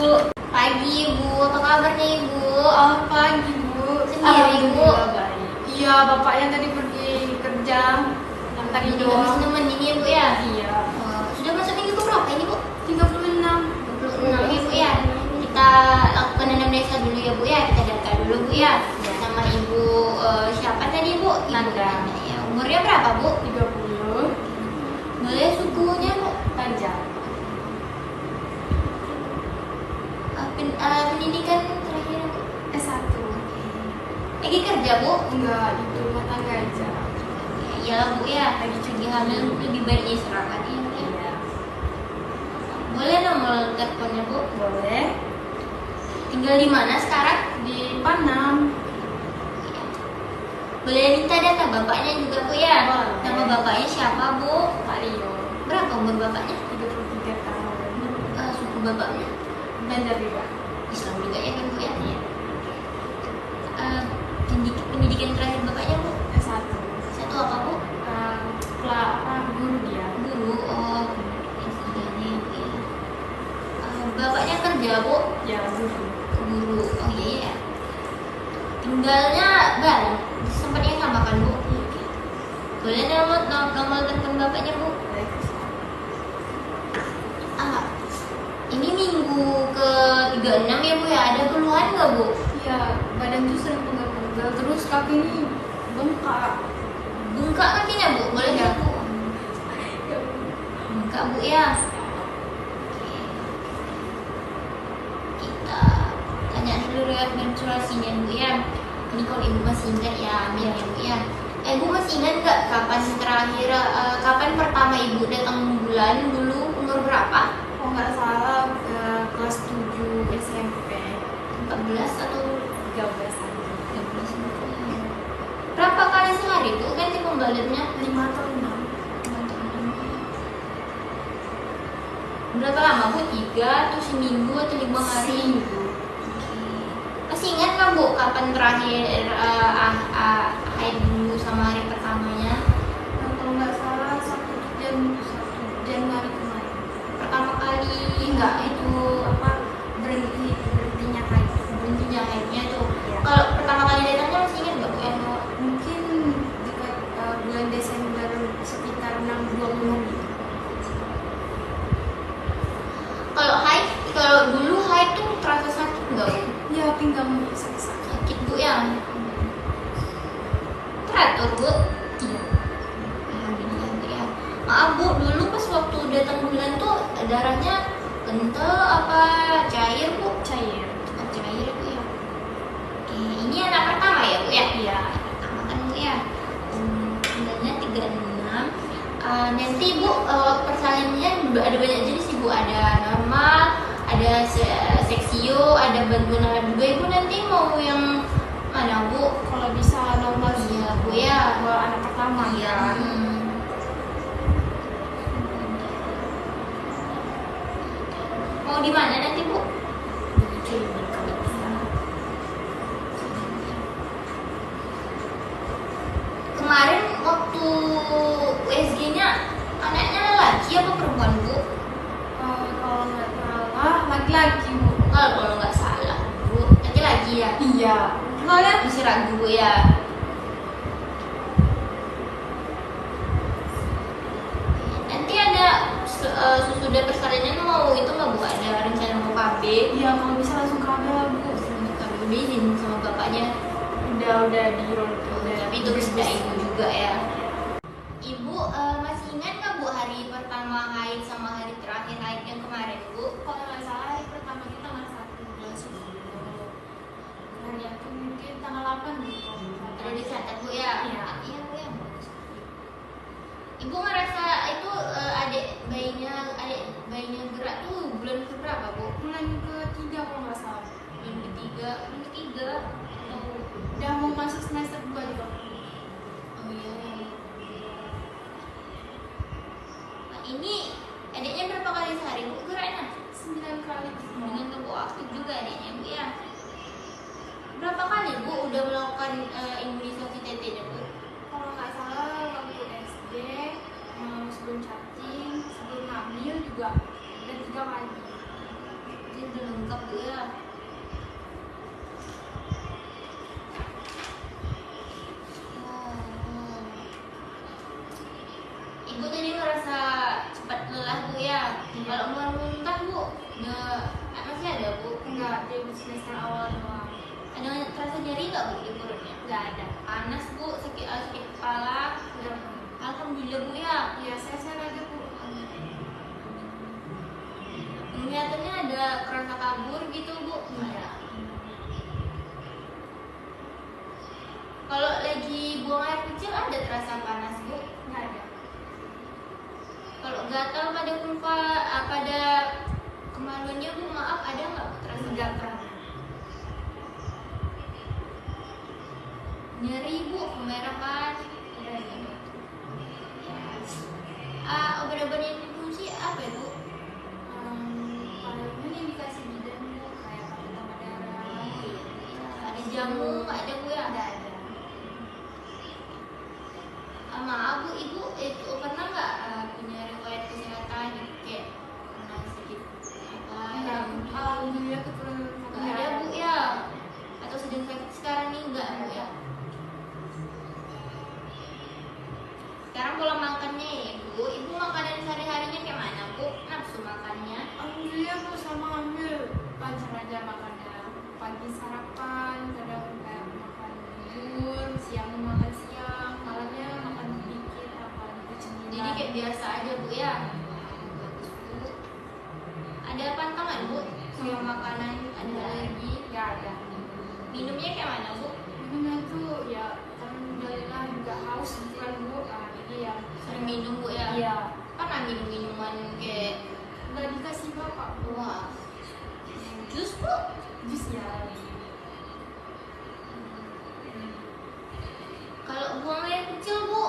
Pagi Bu, apa kabarnya Ibu? Oh, pagi Bu. Sendiri Bu? Iya, bapaknya tadi pergi kerja. Yang tadi Jadi doang. habis nemenin ya Bu ya? Iya. Sudah masuk minggu ke berapa ini Bu? 36. 26 ya Bu ya? Kita lakukan anamnesa dulu ya Bu ya? Kita data dulu Bu ya? Nama Ibu siapa tadi Bu? Nanda. Ya, umurnya berapa Bu? 30. Boleh sukunya Bu? Panjang. Pendidikan terakhir Bu? S1. Lagi kerja Bu? Enggak, itu rumah tangga aja. Ya Bu ya, lagi cuci hamil lebih baik istirahat ya Bu ya. Iya. Boleh nomor teleponnya Bu? Boleh. Tinggal di mana sekarang? Di Panam. Boleh minta data bapaknya juga Bu ya? Boleh. Nama bapaknya siapa Bu? Pak Rio. Berapa umur bapaknya? 33 tahun. Suku bapaknya? Banjar juga. Islam juga ya kan Bu ya? Pendidikan terakhir bapaknya Bu? S1. Satu apa Bu? Guru dia. Guru. Oh, ini Bu ya. Bapaknya kerja Bu? Ya, guru. Guru. Oh iya ya. Tinggalnya bareng. Tempatnya sama kan Bu? Boleh nomor telepon bapaknya Bu? Ini minggu ke 36 ya Bu ya? Ada keluhan nggak Bu? Iya, badan tuh sering pegal-pegal, terus kaki ini bengkak. Bengkak kakinya Bu? Boleh Iya. nggak Bu? Bengkak Bu ya? Oke. Kita tanya dulu riwayat menstruasinya Bu ya. Ini kalau Ibu masih ingat ya, amin ya Bu ya. Ibu masih ingat nggak kapan pertama Ibu datang bulan dulu umur berapa? Kalau nggak salah kelas 7 SMP. 14 atau 13 aja. 13? Berapa kali sehari Bu ganti pembaliknya? 5 atau 6. Berapa lama Bu? 3 atau seminggu atau 5 hari? Seminggu. Masih ingat nggak Bu kapan terakhir haid dulu sama hari pertamanya? Kalau nggak salah 1 Januari kemarin. Pertama kali Enggak, itu berhentinya haid. berhentinya haidnya tuh. Iya. Kalau pertama kali datangnya masih ingat nggak Bu ya? Mungkin dekat bulan Desember sekitar 2 bulan gitu. Kalau dulu haid tuh terasa sakit nggak Bu? Ya, pinggang sakit. Sakit Bu ya? Teratur Bu? Iya. Alhamdulillah Bu ya. Maaf Bu, dulu pas waktu datang bulan tuh darahnya kental apa cair Bu? Cair. Oh, cair Bu ya. Oke, ini anak pertama ya Bu ya? Iya. Anak pertama kan Bu ya. Bulannya 36. Nanti Bu persalinannya ada banyak jenis sih Bu. Ada normal, ada seksio, ada bantuan alat juga. Ibu nanti mau yang mana Bu? Kalau bisa normal sih. Iya Bu ya. Kalau anak pertama Iya. kan. Mau di mana nanti Bu? Kemarin waktu USG-nya anaknya laki apa perempuan Bu? Kalau nggak salah laki-laki Bu. Kalau nggak salah Bu, laki-laki ya. Iya. Soalnya Masih ragu Bu ya. Nanti ada sesudah persalinan mau itu nggak Bu? Ada rencana mau KB? iya, kalau bisa langsung kabel Bu. Mau KB izin sama bapaknya. Udah di roll. Tapi itu sudah Ibu juga ya. Ibu masih ingat nggak Bu hari pertama haid sama hari terakhir haid yang kemarin Bu? Kalau nggak salah hari pertama kita tanggal 1 bulan 10. Hari itu mungkin tanggal 8 gitu. Ada dicatat Bu ya? Iya. Iya Bu ya. Ibu ngerasa itu adik bayinya gerak tuh bulan keberapa Bu? Bulan ketiga kalau nggak salah. Bulan ketiga atau Udah mau masuk semester 2 juga. oh iya. Nah, ini adiknya berapa kali sehari Bu geraknya? 9 kali. Dengan tubuh aktif juga adiknya Bu ya. Berapa kali Bu udah melakukan imunisasi TT-nya Bu? Kalau nggak salah waktu SD, sebelum cacing, sebelum hamil juga udah 3 kali. Ini udah lengkap bu ya. Ibu tadi ngerasa cepat lelah bu ya. Kalau muntah bu, masih ada bu? Enggak, dia di semester awal doang. Ada terasa nyeri nggak bu di perutnya? Enggak ada. Panas bu, sakit kepala? Enggak. Alhamdulillah bu ya. Iya, saya aja bu. Kelihatannya ada kerasa kabur gitu bu? Enggak. Kalau lagi buang air kecil ada terasa panas bu? Enggak ada. Kalau gatal pada pada kemaluannya bu, maaf, ada nggak bu terasa? Enggak pernah. Nyeri bu, kemerahan? Ada ya. Obat-obat yang difungsi apa ya bu? Palingnya yang dikasih bidan bu, kayak pakai tambah darah. Ada jamu nggak ada bu ya? Enggak ada. Maaf bu, ibu itu pernah nggak punya riwayat kesehatan kayak pernah sakit apa? Enggak. Alhamdulillah keturunan Nggak ada bu ya? Atau sedang sakit sekarang nih nggak bu ya? Sekarang pola makannya ya bu, ibu makanan sehari-harinya kayak mana bu? Nafsu makannya? Alhamdulillah bu, sama ambil lancar aja makannya. Pagi sarapan, kadang kayak makan bubur, siang makan siang, malamnya makan sedikit apa gitu cemilan. Jadi kayak biasa aja bu ya? Bagus bu. Ada pantangan bu sama makanan? Ada alergi? Nggak ada. Minumnya kayak mana bu? Minumnya tuh ya alhamdulillah juga haus gitu kan bu. Jadi ya Sering minum bu ya? Iya. Pernah minum minuman kayak Nggak dikasih bapak bu. wah jus bu? Jus ya. Kalau buang air kecil bu,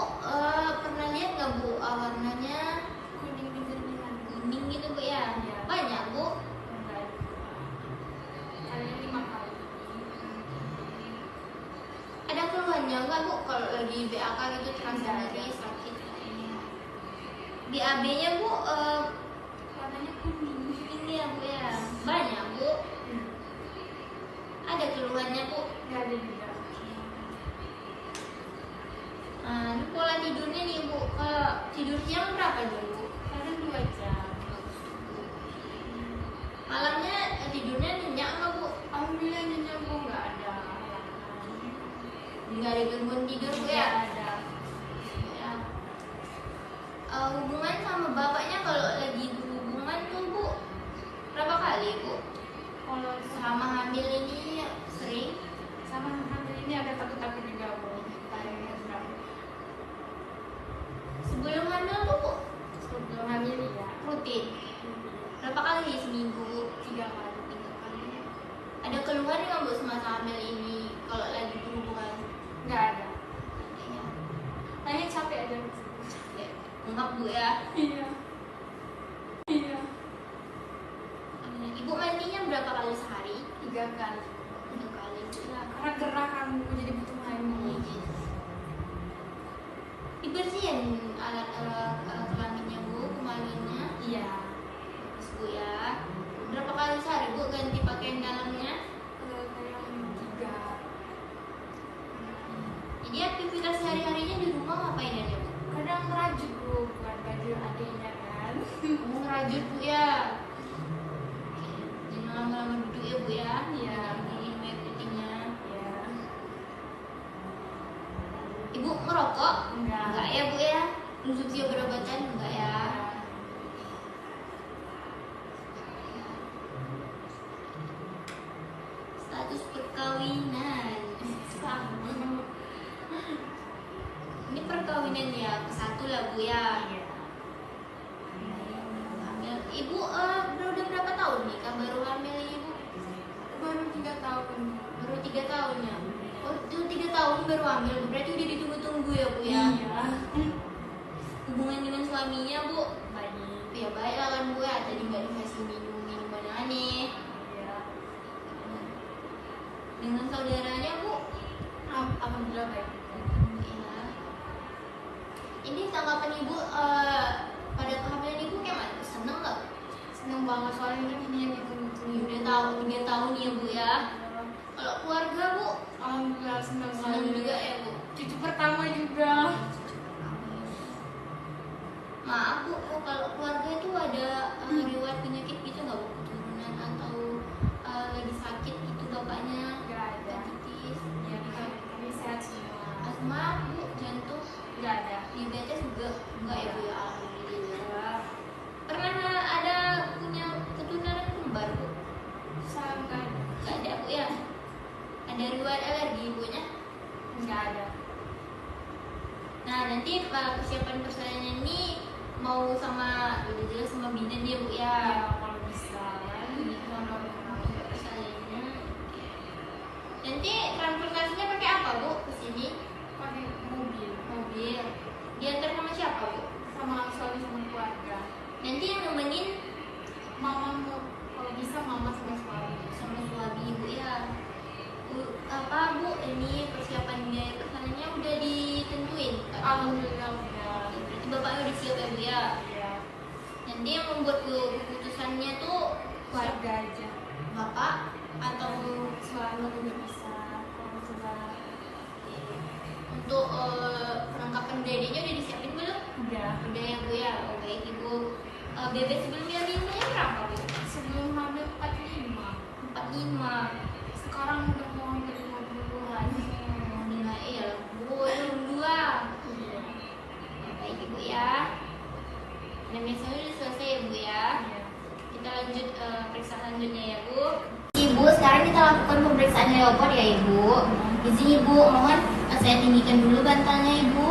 pernah lihat nggak bu warnanya Kuning kejernihan. kuning gitu bu ya? Iya. Banyak bu? Enggak. Kalian 5 kali. Ada keluhannya nggak bu kalau lagi BAK gitu terasa Nggak ada. nyeri sakit? BAB-nya bu Warnanya kuning. ini ya bu ya? Banyak bu? Ada keluhannya bu? Nggak ada juga. Ini pola tidurnya nih bu, kalau tidur siang berapa dulu? Kadang 2 jam. Malamnya tidurnya nyenyak nggak bu? Alhamdulillah nyenyak bu, nggak ada. Nggak ada gangguan tidur bu Nggak ya? ada. Ya. Hubungan sama bapaknya kalau lagi berhubungan tuh bu berapa kali bu? Kalau Sama hamil ini sering? sama hamil ini ada takut-takut juga bu. Tayangnya berapa? Sebelum hamil tuh bu Sebelum hamil ya. rutin? Berapa kali seminggu bu? 3 kali. 3 kali. Ada keluhan nggak bu semasa hamil ini kalau lagi berhubungan? Nggak ada. Ya. Tanya capek aja. Enggak bu ya? Iya. Iya. Ibu mandinya berapa kali sehari? 3 kali. 3 kali bu ya. Karena gerah kan bu, jadi butuh mandi. Dibersihin alat-alat kelaminnya bu, kemaluannya. Iya. Bagus bu ya. Berapa kali sehari bu ganti pakaian dalamnya? Kayak 3. Jadi aktivitas sehari-harinya di rumah ngapain aja bu? Kadang rajut bu, buat baju adiknya kan. Ngerajut bu ya. Jangan lama-lama duduk ya bu ya. Iya. Minum air putihnya. Iya. Ibu merokok? Enggak. Enggak ya bu ya? Konsumsi obat-obatan enggak ya? Status perkawinan sama. Ini perkawinan ya ke-1 lah bu ya. Iya. Hamil. Ibu udah berapa tahun nih kan baru hamil ini bu? Baru 3 tahun. Baru 3 tahun ya? Oh itu 3 tahun baru hamil, berarti udah ditunggu-tunggu ya bu ya? Iya. Hubungan dengan suaminya bu? Baik. Ya baik lah kan bu ya, tadi nggak dikasih minuman aneh. Iya. Dengan saudaranya bu? Alhamdulillah baik. Ya. Ini tanggapan ibu pada kehamilan ibu kayak mana? Seneng nggak? Seneng banget soalnya ini yang ditunggu-tunggu. 3 tahun ya Bu ya. Kalau keluarga Bu, Alhamdulillah senang senang sekali. juga ya Bu. Cucu pertama juga. Maaf Bu, kalau keluarga itu ada riwayat penyakit gitu nggak Bu? Keturunan atau lagi sakit gitu bapaknya? Nggak ada. Hepatitis, Ya kami sehat semua. asma Bu, jantung, Nggak ada. diabetes juga enggak ya Bu ya? Alhamdulillah. Ya, Pernah ada punya keturunan kembar Bu? sangat Nggak ada Bu ya? Ada riwayat alergi ibunya? nggak ada. Nah nanti persiapan persalinan ini mau sama udah jelas sama bidan ya Bu ya. Ya kalau bisa kan. Honor Persalinannya. Nanti transportasinya pakai apa Bu ke sini? pakai mobil Mobil. Diantar sama siapa Bu? sama suami sama keluarga. Nanti yang nemenin Mama mau kalau bisa mama sama suami. sama suami Bu ya. Apa Bu ini persiapan biaya persalinannya udah ditentuin? Alhamdulillah udah. Berarti Bapaknya udah siap ya Bu ya. Ya Nanti yang membuat keputusannya tuh keluarga aja. Bapak atau Suami udah bisa. Kalau sudah untuk perlengkapan dedenya udah disiapin belum? udah. Udah ya Bu ya. Oh baik Ibu. Bebek sebelumnya biayanya berapa Bu? Sebelum hamil 45. 45. Sekarang udah mau hampir 50-an. Alhamdulillah iya Bu, belum 2. Iya. Baik Ibu ya. Pemeriksaan udah selesai ya Bu ya. Iya. Kita lanjut periksa selanjutnya ya Bu. Ibu, sekarang kita lakukan pemeriksaan leopard ya Ibu. Izin Ibu, mohon saya tinggikan dulu bantalnya Ibu.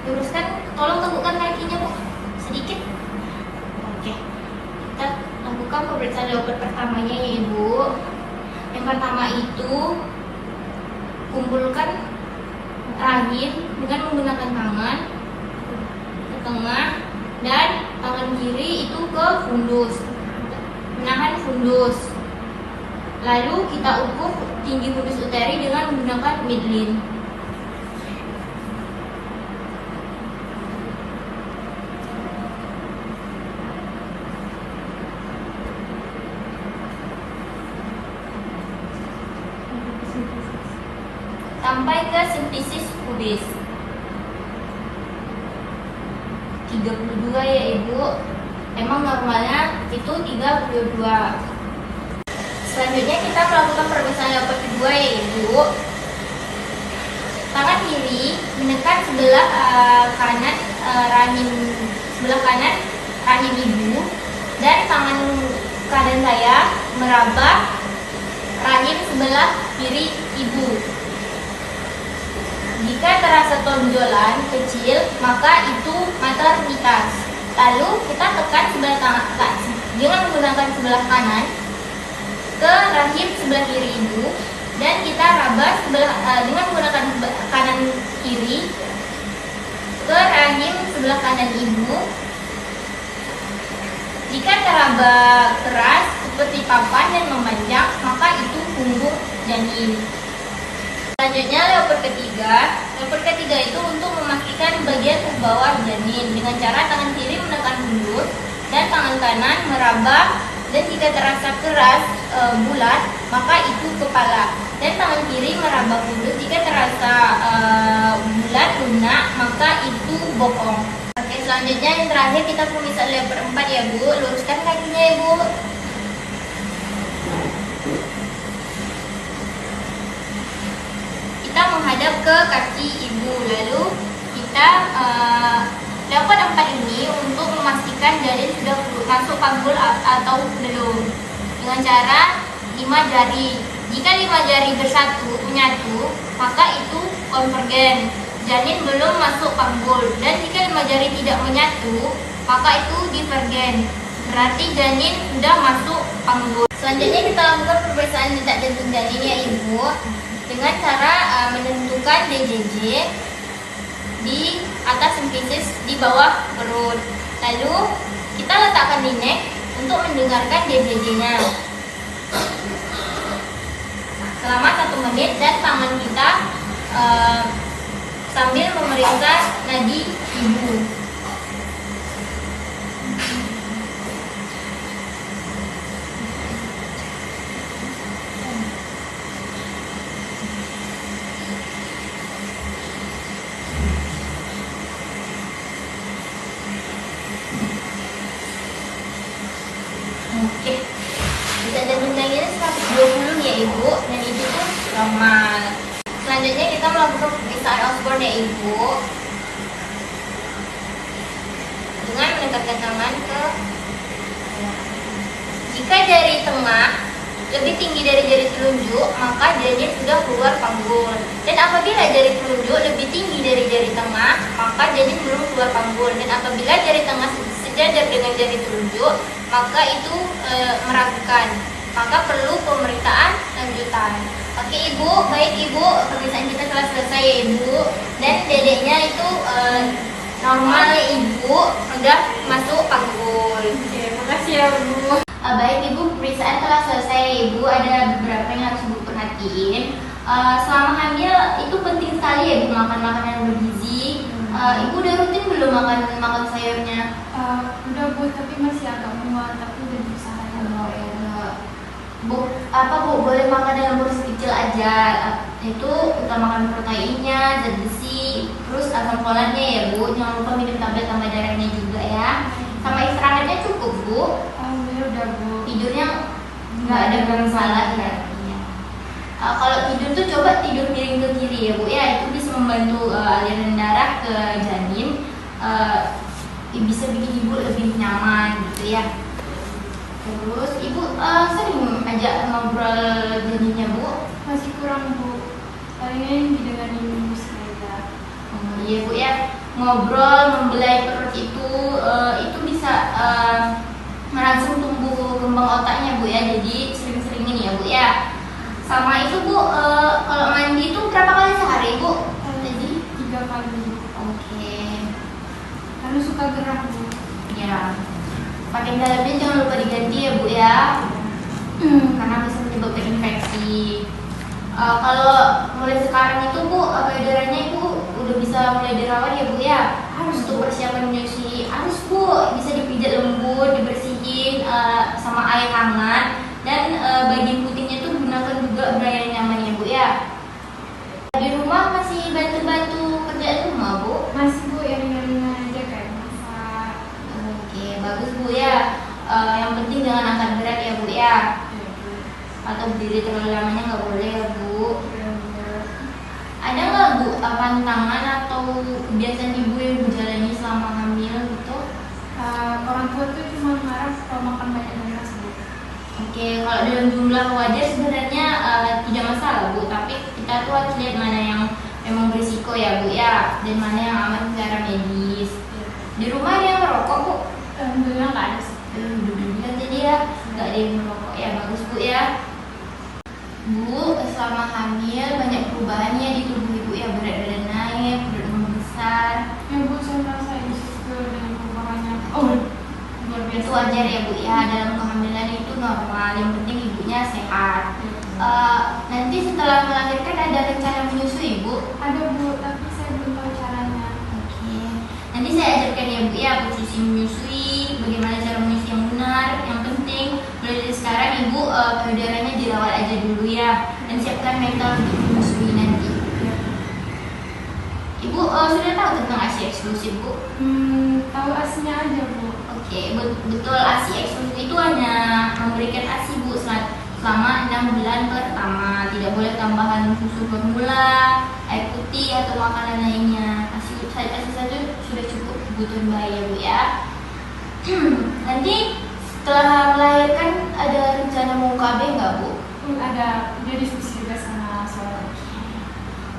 Luruskan, tolong tegukkan kakinya Bu, sedikit. Oke, kita lakukan pemeriksaan leopard pertamanya ya Ibu. Yang pertama itu kumpulkan rahim dengan menggunakan tangan ke tengah dan tangan kiri itu ke fundus, menahan fundus. Lalu kita ukur tinggi fundus uteri dengan menggunakan midline. Sampai ke simplisis pubis. 32 ya Ibu. Emang normalnya itu 32. Selanjutnya kita melakukan pemeriksaan leopard kedua ya Ibu. Tangan kiri menekan sebelah kanan rahim ibu dan tangan kanan saya meraba rahim sebelah kiri ibu. Jika terasa tonjolan kecil, maka itu maternitas. Lalu kita tekan sebelah tangan dengan menggunakan sebelah kanan ke rahim sebelah kiri ibu dan kita raba dengan menggunakan kanan kiri ke rahim sebelah kanan ibu. Jika teraba keras seperti papan dan memanjang, maka itu punggung janin. Selanjutnya leopard ketiga. Leopard ketiga itu untuk memastikan bagian bawah janin dengan cara tangan kiri menekan fundus dan tangan kanan meraba, dan jika terasa keras bulat maka itu kepala, dan tangan kiri meraba fundus. Jika terasa bulat lunak maka itu bokong. Oke, selanjutnya yang terakhir kita pemisah leopard 4 ya Bu. Luruskan kakinya ya Bu. Kita menghadap ke kaki ibu, lalu kita leopard 4 ini untuk memastikan janin sudah masuk panggul atau belum dengan cara 5 jari. Jika 5 jari menyatu, maka itu konvergen, janin belum masuk panggul. Dan jika 5 jari tidak menyatu, maka itu divergen, berarti janin sudah masuk panggul. Selanjutnya kita lakukan pemeriksaan detak jantung janin ya Ibu dengan cara menentukan DJJ di atas simplisis di bawah perut. Lalu kita letakkan di neck untuk mendengarkan DJJ-nya selama 1 menit, dan tangan kita sambil memeriksa nadi ibu. ibu, dan itu tuh normal. Selanjutnya kita melakukan pemeriksaan Osborne ya ibu, dengan mendekatkan tangan ke, jika jari tengah lebih tinggi dari jari telunjuk, maka janin sudah keluar panggul. Dan apabila jari telunjuk lebih tinggi dari jari tengah, maka janin belum keluar panggul. Dan apabila jari tengah sejajar dengan jari telunjuk, maka itu meragukan. Maka perlu pemeriksaan lanjutan. Oke ibu, baik ibu, pemeriksaan kita telah selesai ya ibu. Dan dedeknya itu normal ya ibu, udah masuk panggul. Oke, makasih ya Bu. Baik ibu, pemeriksaan telah selesai ibu. Ada beberapa yang harus ibu perhatiin. Selama hamil itu penting sekali ya ibu makan makanan yang bergizi. Ibu udah rutin belum makan sayurnya? Udah Bu, tapi masih agak mual, tapi udah berusaha ya. Bu, boleh makan dalam porsi kecil aja. Itu utamakan proteinnya, zat besi, terus asam folatnya ya Bu. Jangan lupa minum tablet tambah darahnya juga ya. Sama istirahatnya cukup Bu. Ya udah Bu. Tidurnya nggak ada masalah ya. Kalau tidur tuh coba tidur miring ke kiri ya Bu ya. Itu bisa membantu aliran darah ke janin. Bisa bikin ibu lebih nyaman gitu ya. Terus ibu sering ajak ngobrol janinnya Bu? Masih kurang Bu. Palingan didengarin musik aja. Iya Bu ya. Ngobrol, membelai perut itu bisa merangsang tumbuh kembang otaknya Bu ya. Jadi sering-seringin ya Bu ya. Sama itu Bu, kalau mandi itu berapa kali sehari Bu? Jadi 3 kali. Oke. Karena suka gerak Bu. Ya. Pakaian dalamnya jangan lupa diganti ya Bu ya. Karena bisa menyebabkan infeksi. Kalau mulai sekarang itu Bu, payudaranya itu udah bisa mulai dirawat ya Bu ya. Harus untuk persiapan menyusui. Harus Bu, bisa dipijat lembut, dibersihin sama air hangat. Dan bagian putihnya itu gunakan juga bra yang nyaman ya Bu ya. Di rumah masih bantu-bantu kerjaan rumah Bu? Masih Bu, yang ringan-ringan aja kayak masak. Oke, bagus Bu ya. Yang penting jangan angkat berat ya Bu ya. Atau berdiri terlalu lamanya nggak boleh ya Bu. Ada nggak Bu pantangan atau kebiasaan ibu yang dijalani selama hamil gitu? Orang tua tuh cuma marah kalau makan banyak nanas Bu. Oke, kalau dalam jumlah wajar sebenarnya tidak masalah Bu, tapi kita tuh harus lihat mana yang memang berisiko ya Bu ya, dan mana yang aman secara medis. Di rumah ada yang merokok Bu? Alhamdulillah nggak ada sih. Alhamdulillah jadi ya, nggak ada yang merokok ya, bagus Bu ya. Bu, selama hamil banyak perubahannya di tubuh ibu ya, berat badan naik, perut membesar. Ya Bu, saya merasa insecure dengan perubahannya. Luar Itu biasa. wajar ya Bu ya, dalam kehamilan itu normal, yang penting ibunya sehat. Nanti setelah melahirkan ada rencana menyusui Bu? Ada Bu, tapi saya belum tahu caranya. Oke, nanti saya ajarkan ya Bu ya, posisi menyusui, bagaimana cara menyusui yang benar. Yang penting mulai dari sekarang ibu payudaranya dirawat aja dulu ya, dan siapkan mental untuk menyusui nanti. Ibu sudah tahu tentang ASI eksklusif Bu? Tahu aslinya aja Bu. Oke, betul, ASI eksklusif itu hanya memberikan ASI Bu selama 6 bulan pertama. Tidak boleh tambahan susu formula, air putih atau makanan lainnya. ASI saja sudah cukup kebutuhan bayi ya Bu ya. Nanti setelah melahirkan ada rencana mau KB nggak Bu? Ada, udah diskusi juga sama suami.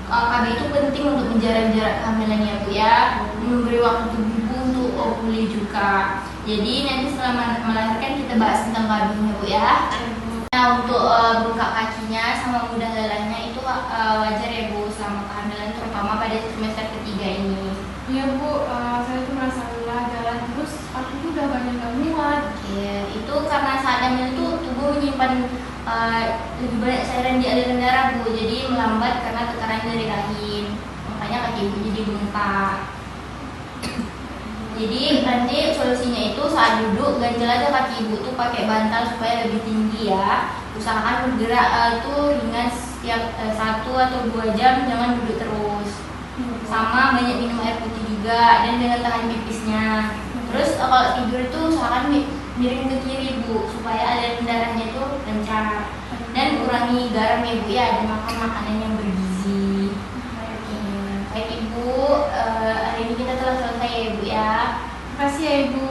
KB itu penting untuk menjaga jarak kehamilan ya Bu ya, memberi waktu tubuh ibu untuk ovulasi juga. Jadi nanti setelah melahirkan kita bahas tentang KB-nya Bu ya. Nah, untuk bengkak kakinya sama mudah lelahnya itu wajar ya Bu selama kehamilan, terutama pada trimester ketiga ini. Iya Bu, saya tuh merasa lelah jalan terus, aku tuh udah banyak gak muat. Oke, itu karena saat hamil itu tubuh menyimpan lebih banyak cairan di aliran darah Bu, jadi melambat karena tekanan dari rahim. Makanya kaki ibu jadi bengkak. Jadi nanti solusinya itu saat duduk ganjel aja kaki ibu tuh pakai bantal supaya lebih tinggi ya. Usahakan bergerak itu ringan setiap 1 atau 2 jam, jangan duduk terus. Sama banyak minum air putih juga dan dengan tahan pipisnya. Terus kalau tidur itu usahakan miring ke kiri Bu supaya aliran darahnya itu lancar. Dan mengurangi garam ya Bu ya, dan makan makanan yang bergizi. Baik Ibu, hari ini kita telah selesai ya Bu ya. Terima kasih ya Ibu.